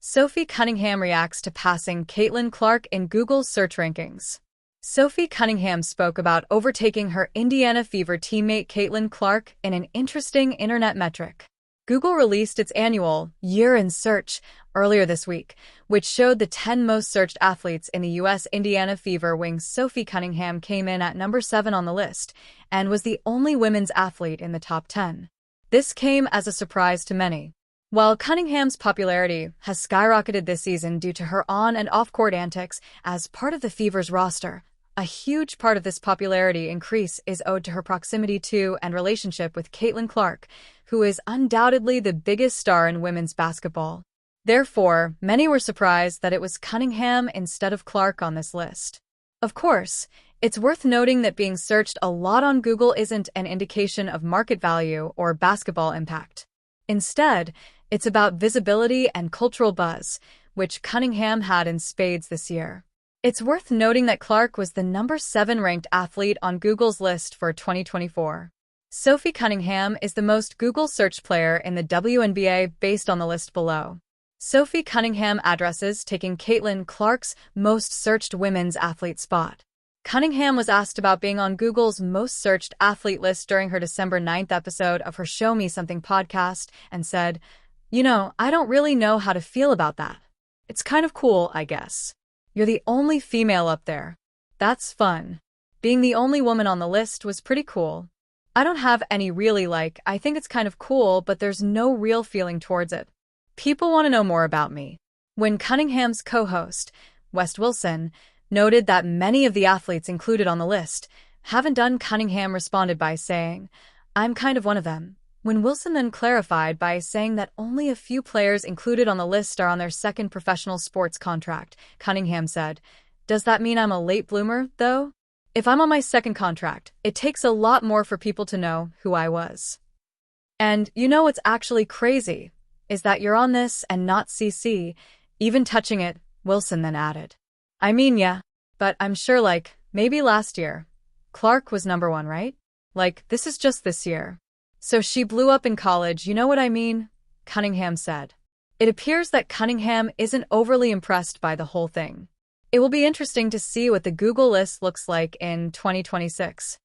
Sophie Cunningham reacts to passing Caitlin Clark in Google's search rankings. Sophie Cunningham spoke about overtaking her Indiana Fever teammate Caitlin Clark in an interesting internet metric. Google released its annual Year in Search earlier this week, which showed the 10 most searched athletes in the U.S. Indiana Fever wing's Sophie Cunningham came in at number 7 on the list and was the only women's athlete in the top 10. This came as a surprise to many. While Cunningham's popularity has skyrocketed this season due to her on- and off-court antics as part of the Fever's roster, a huge part of this popularity increase is owed to her proximity to and relationship with Caitlin Clark, who is undoubtedly the biggest star in women's basketball. Therefore, many were surprised that it was Cunningham instead of Clark on this list. Of course, it's worth noting that being searched a lot on Google isn't an indication of market value or basketball impact. Instead, it's about visibility and cultural buzz, which Cunningham had in spades this year. It's worth noting that Clark was the number 7 ranked athlete on Google's list for 2024. Sophie Cunningham is the most Google searched player in the WNBA based on the list below. Sophie Cunningham addresses taking Caitlin Clark's most searched women's athlete spot. Cunningham was asked about being on Google's most searched athlete list during her December 9th episode of her Show Me Something podcast and said, I don't really know how to feel about that. It's kind of cool, I guess. You're the only female up there. That's fun. Being the only woman on the list was pretty cool. I don't have any really I think it's kind of cool, but there's no real feeling towards it. People want to know more about me. When Cunningham's co-host, West Wilson, noted that many of the athletes included on the list haven't done, Cunningham responded by saying, "I'm kind of one of them." When Wilson then clarified by saying that only a few players included on the list are on their second professional sports contract, Cunningham said, "Does that mean I'm a late bloomer, though? If I'm on my second contract, it takes a lot more for people to know who I was. And what's actually crazy is that you're on this and not CC, even touching it," Wilson then added. "I mean, yeah, but I'm sure maybe last year, Clark was number 1, right? This is just this year. So she blew up in college, you know what I mean?" Cunningham said. It appears that Cunningham isn't overly impressed by the whole thing. It will be interesting to see what the Google list looks like in 2026.